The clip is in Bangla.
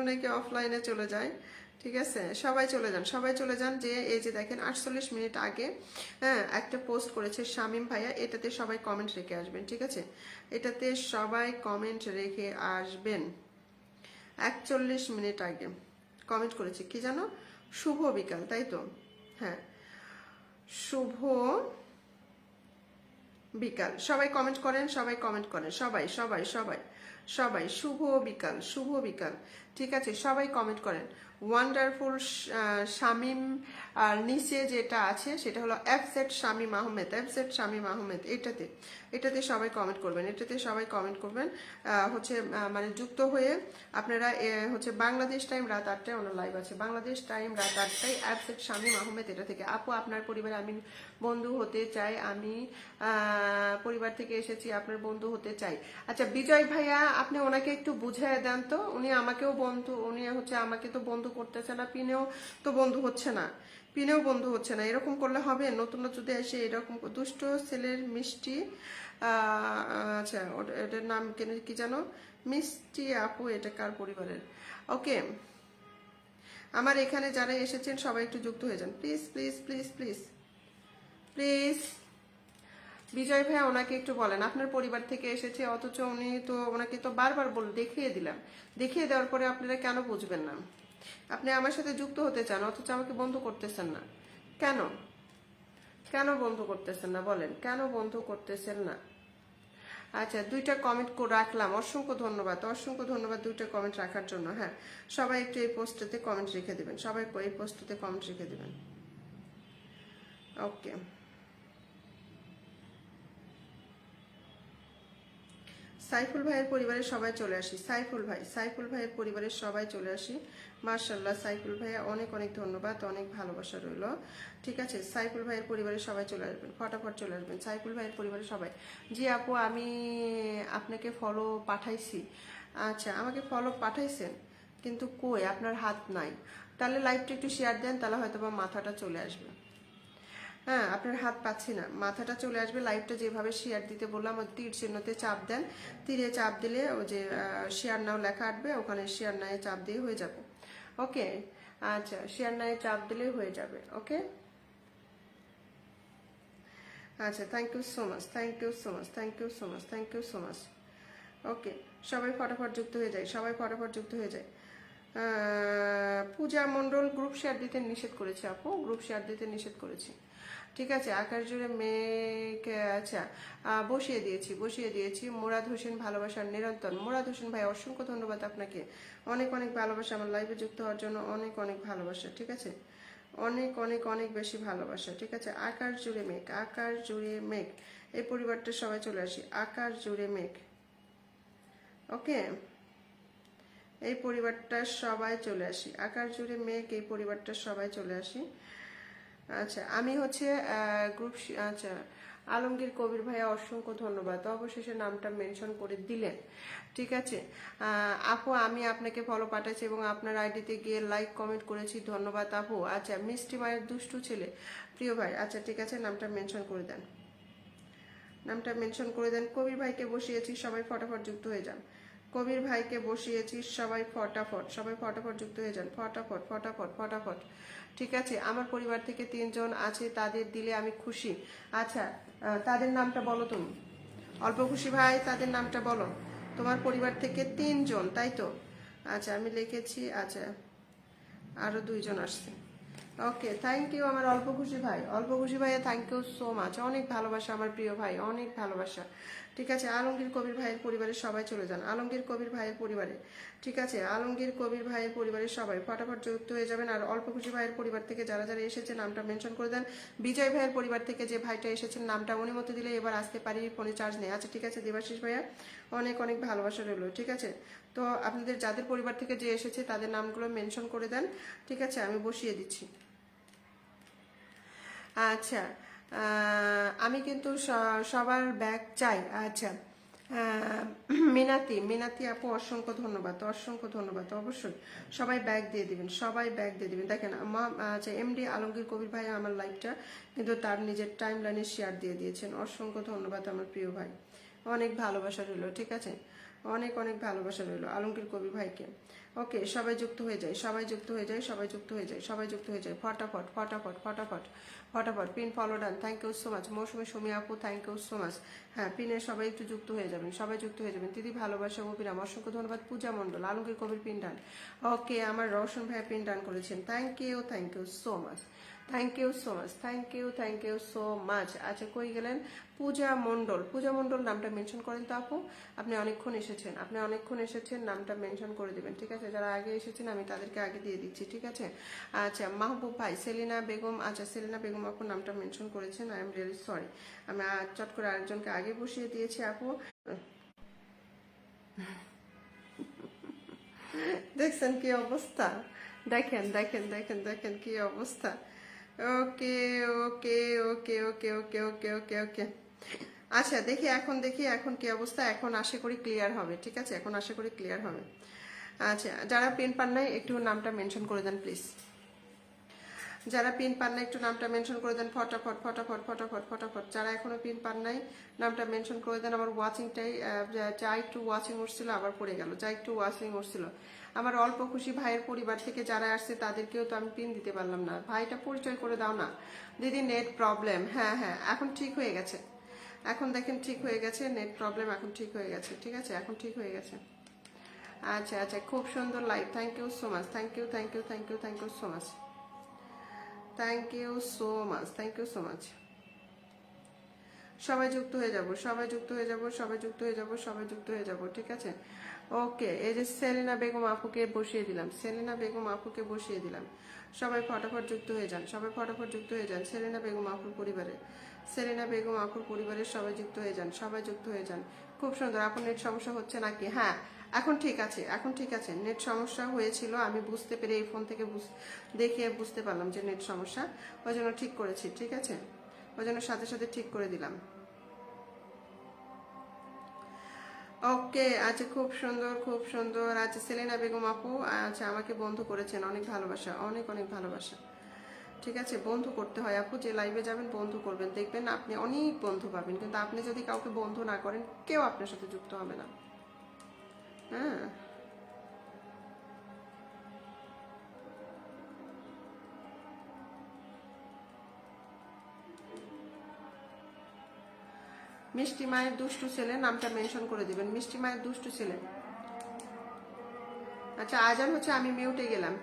অনেকে অফলাইনে চলে যায়, ঠিক আছে? সবাই চলে যান। যে এই যে দেখেন 48 মিনিট আগে হ্যাঁ একটা পোস্ট করেছে শামীম ভাইয়া, এটাতে সবাই কমেন্ট রেখে আসবেন, ঠিক আছে? এটাতে সবাই কমেন্ট রেখে আসবেন। 41 মিনিট আগে কমেন্ট করেছে কি জানো, শুভ বিকাল, তাই তো? হ্যাঁ, শুভ বিকাল। সবাই কমেন্ট করেন, সবাই শুভ বিকাল, শুভ বিকাল, ঠিক আছে? সবাই কমেন্ট করেন। ওয়ান্ডারফুল শামীম, আর নিচে যেটা আছে সেটা হলো এফজেড শামীম আহমেদ, এটাতে সবাই কমেন্ট করবেন, হচ্ছে মানে যুক্ত হয়ে আপনারা হচ্ছে বাংলাদেশ টাইম রাত 8টায় ওনার লাইভ আছে, বাংলাদেশ টাইম রাত 8টায় এফজেড শামীম আহমেদ এটা থেকে। আপু আপনার পরিবারে আমি বন্ধু হতে চাই, আমি পরিবার থেকে এসেছি, আপনার বন্ধু হতে চাই। আচ্ছা বিজয় ভাইয়া, আপনি ওনাকে একটু বুঝিয়ে দেন তো, উনি হচ্ছে আমাকে তো বন্ধু করতেছে না, পিনেও বন্ধু হচ্ছে না, এরকম করলে হবে? নতুন যদি এসে এরকম দুষ্ট ছেলের মিষ্টি, আচ্ছা এটার নাম কি জানো, মিষ্টি আপু, এটা কার পরিবারের? ওকে, আমার এখানে যারা এসেছেন সবাই একটু যুক্ত হয়ে যান please please please please please. Bijoy ভাইয়া ওনাকে একটু বলেন, আপনার পরিবার থেকে এসেছে অথচ ওনাকে তো বারবার দেখিয়ে দিলাম, দেখিয়ে দেওয়ার পরে আপনারা কেন বুঝবেন না? আপনি আমার সাথে যুক্ত হতে চান অথচ আমাকে বন্ধ করতেছেন না কেন? কেন বন্ধ করতেছেন না বলেন, কেন বন্ধ করতেছেন না? আচ্ছা, 2টা কমেন্ট রাখলাম, অসংখ্য ধন্যবাদ 2টা কমেন্ট রাখার জন্য। হ্যাঁ, সবাই একটু এই পোস্টটাতে কমেন্ট রেখে দেবেন, ওকে। সাইফুল ভাইয়ের পরিবারের সবাই চলে আসি, সাইফুল ভাইয়ের পরিবারের সবাই চলে আসি। মার্শাল্লাহ সাইফুল ভাইয়া, অনেক অনেক ধন্যবাদ, অনেক ভালোবাসা রইল, ঠিক আছে? সাইফুল ভাইয়ের পরিবারের সবাই চলে আসবেন, ফটাফট চলে আসবেন সাইফুল ভাইয়ের পরিবারের সবাই। জি আপু, আমি আপনাকে ফলো পাঠাইছি। আচ্ছা, আমাকে ফলো পাঠাইছেন কিন্তু কই আপনার হাত নাই, তাহলে লাইভটা একটু শেয়ার দেন, তাহলে হয়তো বা মাথাটা চলে আসবে। হ্যাঁ, আপনার হাত পাচ্ছি না, মাথাটা চলে আসবে। লাইভটা যেভাবে শেয়ার দিতে বললাম, ওই তীর চিহ্নতে চাপ দেন, তীরে চাপ দিলে ওই যে শেয়ার নাও লেখা আসবে, ওখানে শেয়ার নাও চাপ দিয়ে হয়ে যাবে। ওকে, আচ্ছা, শেয়ার নাও চাপ দিলে হয়ে যাবে। ওকে, আচ্ছা, থ্যাংক ইউ সো মাচ। ওকে, সবাই ফটাফট যুক্ত হয়ে যায়, পূজা মণ্ডল গ্রুপ শেয়ার দিতে নিষেধ করেছে আপু, নিষেধ করেছি, ঠিক আছে? আকাশ জুড়ে মেঘ, আচ্ছা বসিয়ে দিয়েছি। মুরাদ হোসেন, ভালোবাসার নিরন্তর। মুরাদ হোসেন ভাই, অসংখ্য ধন্যবাদ আপনাকে, অনেক অনেক ভালোবাসা আমার লাইভে যুক্ত হওয়ার জন্য, অনেক অনেক ভালোবাসা, ঠিক আছে? অনেক অনেক অনেক বেশি ভালোবাসা, ঠিক আছে? আকাশ জুড়ে মেঘ, এই পরিবারটা সবাই চলে আসি, আকাশ জুড়ে মেঘ। ওকে, এই পরিবারটা সবাই চলে আসি, আকাশ জুড়ে মেঘ, এই পরিবারটা সবাই চলে আসি। আচ্ছা, আমি হচ্ছে গ্রুপ, আচ্ছা আলমগীর কবির ভাইয়া, অসংখ্য ধন্যবাদ, অবশেষে নামটা মেনশন করে দিলেন, ঠিক আছে? আপু, আমি আপনাকে ফলো পাঠাচ্ছি এবং আপনার আইডিতে গিয়ে লাইক কমেন্ট করেছি, ধন্যবাদ আপু। আচ্ছা, মিষ্টি মায়ের দুষ্টু ছেলে, প্রিয় ভাই, আচ্ছা ঠিক আছে, নামটা মেনশন করে দেন, কবির ভাইকে বসিয়েছি, সবাই ফটাফট যুক্ত হয়ে যান। কবির ভাইকে বসিয়েছি, সবাই ফটাফট যুক্ত হয়ে যান, ফটাফট, ঠিক আছে? আমার পরিবার থেকে 3 জন আছে, তাদের দিলে আমি খুশি। আচ্ছা, তাদের নামটা বলো তুমি, অল্প খুশি ভাই, তাদের নামটা বলো। তোমার পরিবার থেকে 3 জন, তাই তো? আচ্ছা, আমি লিখেছি। আচ্ছা, আরো 2 জন আসছে। ওকে, থ্যাংক ইউ আমার অল্প খুশি ভাইয়া, থ্যাংক ইউ সো মাচ, অনেক ভালোবাসা আমার প্রিয় ভাই, অনেক ভালোবাসা, ঠিক আছে? আলমগীর কবির ভাইয়ের পরিবারের সবাই চলে যান, আলমগীর কবির ভাইয়ের পরিবারে, ঠিক আছে? আলমগীর কবির ভাইয়ের পরিবারের সবাই ফটাফট যুক্ত হয়ে যাবেন। আর অল্প খুশি ভাইয়ের পরিবার থেকে যারা যারা এসেছে নামটা মেনশন করে দেন। বিজয় ভাইয়ের পরিবার থেকে যে ভাইটা এসেছেন নামটা অনুমতি দিলে এবার আসতে পারি, ফোনে চার্জ নেই। আচ্ছা ঠিক আছে, দেবাশিস ভাইয়া, অনেক অনেক ভালোবাসা রইল, ঠিক আছে? তো আপনাদের যাদের পরিবার থেকে যে এসেছে তাদের নামগুলো মেনশন করে দেন, ঠিক আছে? আমি বসিয়ে দিচ্ছি। আচ্ছা, আমি কিন্তু সবার ব্যাগ চাই। আচ্ছা, মিনাতি আপু, অসংখ্য ধন্যবাদ, অবশ্যই সবাই ব্যাগ দিয়ে দিবেন, দেখেন আচ্ছা, এমডি আলমগীর কবির ভাই আমার লাইভটা কিন্তু তার নিজের টাইম লাইনে শেয়ার দিয়ে দিয়েছেন, অসংখ্য ধন্যবাদ আমার প্রিয় ভাই, অনেক ভালোবাসা রইল, ঠিক আছে? অনেক অনেক ভালোবাসা রইল আলমগীর কবির ভাইকে। ওকে, সবাই যুক্ত হয়ে যায়, সবাই যুক্ত হয়ে যায়, সবাই যুক্ত হয়ে যায়, সবাই যুক্ত হয়ে যায়, ফটাফট ফটাফট ফটাফট ফটাফট pin follow done. Thank you so much Mousumi Sumi আপু, থ্যাংক ইউ সো মাচ। হ্যাঁ, পিনে সবাই একটু যুক্ত হয়ে যাবেন, সবাই যুক্ত হয়ে যাবেন। দিদি ভালোবাসা অভিরাম, অসংখ্য ধন্যবাদ। পূজা মণ্ডল, আলমগীর কবির পিন ডান। ওকে, আমার রওশন ভাইয়া পিন ডান করেছেন, thank you so much, thank you so much, thank you so much. আচ্ছা, কই গেলেন? পূজা মণ্ডল, পূজা মণ্ডল নামটা মেনশন করেন তো আপু, আপনি অনেকক্ষণ এসেছেন, আপনি অনেকক্ষণ এসেছেন, নামটা মেনশন করে দেবেন, ঠিক আছে? যারা আগে এসেছেন আমি তাদেরকে আগে দিয়ে দিচ্ছি, ঠিক আছে? আচ্ছা, মাহবুব ভাই, সেলিনা বেগম, আচ্ছা সেলিনা বেগম আপু নামটা মেনশন করেছেন, আই এম রিয়েলি সরি। আমি চট করে আরেকজনকে আগে বসিয়ে দিয়েছি আপু। দেখছেন কি অবস্থা? দেখেন দেখেন দেখেন দেখেন কি অবস্থা। ওকে ওকে ওকে ওকে ওকে ওকে ওকে ওকে আচ্ছা, দেখি এখন, দেখি এখন কি অবস্থা। এখন আশা করি ক্লিয়ার হবে, ঠিক আছে? এখন আশা করি ক্লিয়ার হবে। আচ্ছা, যারা পিন পান নাই একটু নামটা মেনশন করে দেন প্লিজ। যারা পিন পান নাই একটু নামটা মেনশন করে দেন, ফটাফট ফটাফট ফটাফট ফটাফট। যারা এখনো পিন পান নাই নামটা মেনশন করে দেন। আমার ওয়াচিংটাই যা একটু ওয়াচিং উঠছিল আবার পড়ে গেল, যা একটু ওয়াচিং উঠছিল। আমার অল্প খুশি ভাইয়ের পরিবার থেকে যারা আসছে তাদেরকেও তো আমি পিন দিতে পারলাম না। ভাইটা পরিচয় করে দাও না। দিদি নেট প্রবলেম, হ্যাঁ হ্যাঁ এখন ঠিক হয়ে গেছে, এখন দেখেন ঠিক হয়ে গেছে, নেট প্রবলেম এখন ঠিক হয়ে গেছে, ঠিক আছে? এখন ঠিক হয়ে গেছে। আচ্ছা আচ্ছা, খুব সুন্দর live, thank you so much, thank you thank you thank you thank you so much, thank you so much, thank you so much. সবাই যুক্ত হয়ে যাব, সবাই যুক্ত হয়ে যাব, সবাই যুক্ত হয়ে যাব, সবাই যুক্ত হয়ে যাব, ঠিক আছে? ওকে, এই যে সেলিনা বেগম আপুকে বসিয়ে দিলাম, সেলিনা বেগম আপুকে বসিয়ে দিলাম। সবাই ফটাফট যুক্ত হয়ে যান, সবাই ফটাফট যুক্ত হয়ে যান। সেলিনা বেগম আপুর পরিবারে, সেলিনা বেগম আপুর পরিবারের সবাই যুক্ত হয়ে যান, সবাই যুক্ত হয়ে যান। খুব সুন্দর। আপনার নেট সমস্যা হচ্ছে নাকি? হ্যাঁ, এখন ঠিক আছে, এখন ঠিক আছে। নেট সমস্যা হয়েছিল, আমি বুঝতে পেরে এই ফোন থেকে দেখে বুঝতে পারলাম যে নেট সমস্যা, ওই জন্য ঠিক করেছি, ঠিক আছে? ওই জন্য সাথে সাথে ঠিক করে দিলাম। ওকে, আচ্ছা খুব সুন্দর, খুব সুন্দর। আচ্ছা, সেলিনা বেগম আপু, আচ্ছা আমাকে বন্ধু করেছেন, অনেক ভালোবাসা, অনেক অনেক ভালোবাসা, ঠিক আছে? বন্ধু করতে হয় আপু, যে লাইভে যাবেন বন্ধু করবেন, দেখবেন আপনি অনেক বন্ধু পাবেন। কিন্তু আপনি যদি কাউকে বন্ধু না করেন, কেউ আপনার সাথে যুক্ত হবে না। হ্যাঁ, মিষ্টি মায়ের দুষ্টু ছেলে নামটা মেনশন করে দিবেন, মিষ্টি মায়ের দুষ্টু ছেলে। আচ্ছা, আজান হচ্ছে, আমি মিউটে গেলাম।